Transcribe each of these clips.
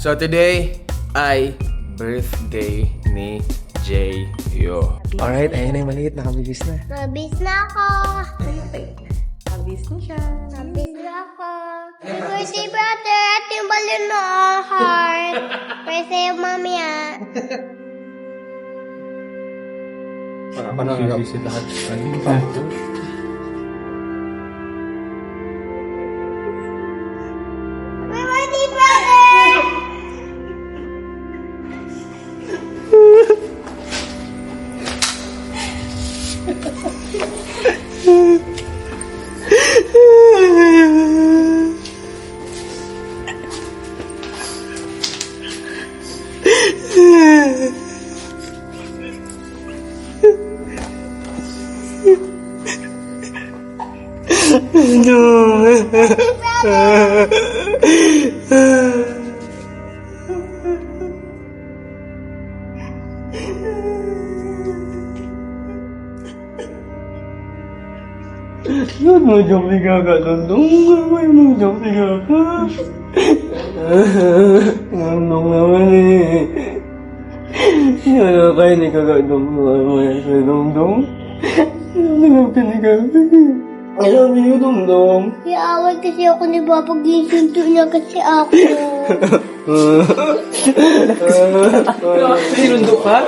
So today ay birthday ni J.Yo. Alright, ayun na yung maliit. Nakabibis na. Nabis na ako. Nabis na siya. Nabis na ako. Happy birthday, brother. At yung balon mo, heart. Para sa'yo, mami, ah. Manang-visit lahat. Happy birthday, brother. Yan mo dyan nagkakalundong. Gawin mo dyan nagkaka. Nandong naman eh. Yan na kayo nagkakalundong. Mamaya sa dongdong. Yan na pinagkakalundong. I love you, dongdong. Iaway kasi ako ni Papa. Gisinto niya kasi ako. Sinundok ka?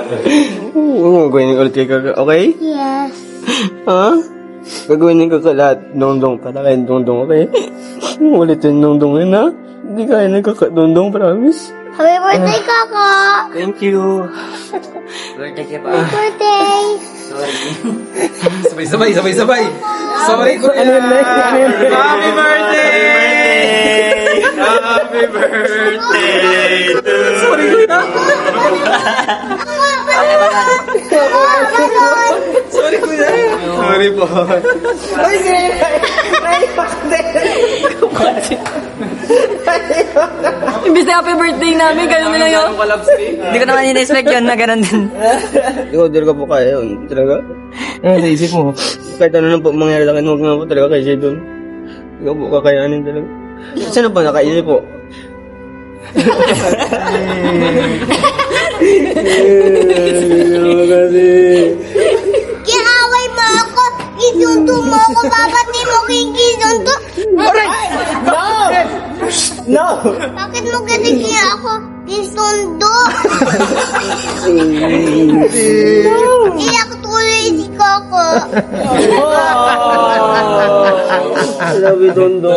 Oo, gawin ulit kay kaka. Okay? Yes. Ha? Gagawin niyo ka lahat. Dongdong para kay dongdong, okay? Ulitin dongdong yun, ha? Hindi kaya nagkakadongdong, promise? Happy birthday, Kaka. Thank you. Birthday ka pa. Happy birthday. Sabay. Sorry ko na. Happy birthday! Happy birthday to Sorry ko na. Sorry ko na. Sorry po. Imbis na happy birthday namin, gano'n na lang yun. Hindi ko naman in-expect yun na gano'n din. Ikaw, di ka po kaya yun. Talaga? Ano sa isip mo? Kahit ano na po mangyari lang, huwag na po talaga kay Jay doon. Ikaw po kakayanin talaga. Saan po nakaisip po? Kiaway mo ako. Gisunto mo ako. Babati mo kay gisunto. No! Bakit mo ganyan ako? Gisundo. Iyak tuloy si Coco. I love you, Dondo.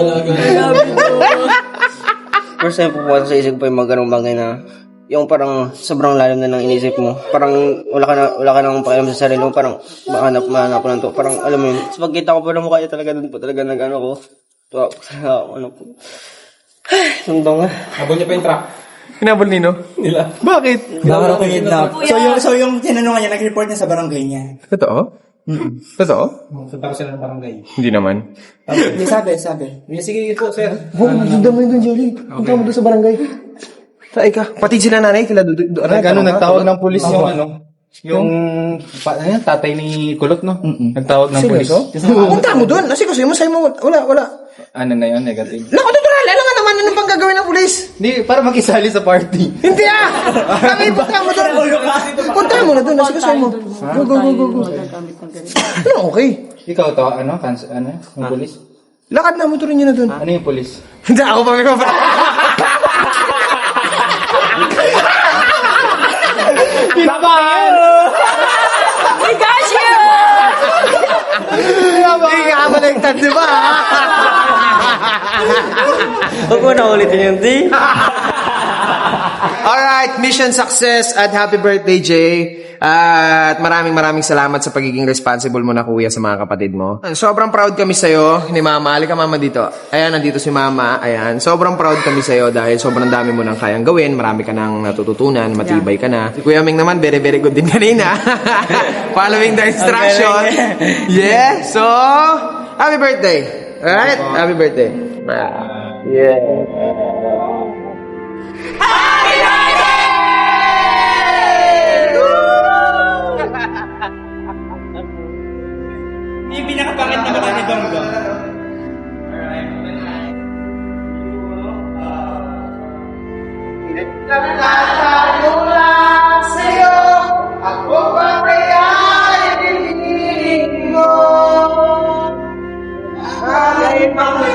First time po sa isip ko yung mga ganong bagay na yung parang sobrang lalim na ng inisip mo. Parang wala ka nang pakialam sa sarili mo. Parang mahanap ko lang to. Parang alam mo yun. So pagkita ko pa ng mukha niya talaga doon po talaga nag-ano ko. Ano po. Sundong nga. Habol niya pa yung truck. Hinabol nino? Nila. Bakit? Baka kidnap. So yung tinanungan niya, nag-report niya sa barangay niya. Totoo? Totoo? Punta ko sila ng barangay. Hindi naman. Hindi, sabi. Sige po, sir. Punta mo yun doon, Jelly. Punta mo doon sa barangay. Saan ka? Pati sila nanay, sila doon. Nagtawag ng pulis yung tatay ni Kulot, no? Nagtawag ng pulis. Punta mo doon. Kasi mo, sa'yo mo. Wala. Ano na yun, negative. Nakatutural. Alam nga naman, ano pang gagawin ng pulis? Hindi, para makisali sa party. Hindi Kami, punta mo doon. Punta mo na doon. Kasi mo. Go. Ano, okay. Ikaw to, yung pulis? Lakad na, motorin niyo na doon. Ano yung pulis? Hindi, ako pa may pa. Kinabahan! I got you! Hindi ka baliktad, di ba? Huwag mo na ulitin yung di. Alright, mission success at happy birthday, Jay. At maraming salamat sa pagiging responsible mo na kuya sa mga kapatid mo. Sobrang proud kami sa'yo ni Mama. Halika Mama dito. Ayan, nandito si Mama. Ayan, sobrang proud kami sa'yo dahil sobrang dami mo nang kayang gawin. Marami ka nang natututunan. Matibay ka na. Si Kuya Ming naman, very good din kanina. Following the instruction. Yeah, so, happy birthday. Alright, happy birthday. Yeah. Yung pinakapangit na mata ni Dongdong. Nagtatanong lang sa'yo, ako ba kaya ibibigin mo? Ay, mga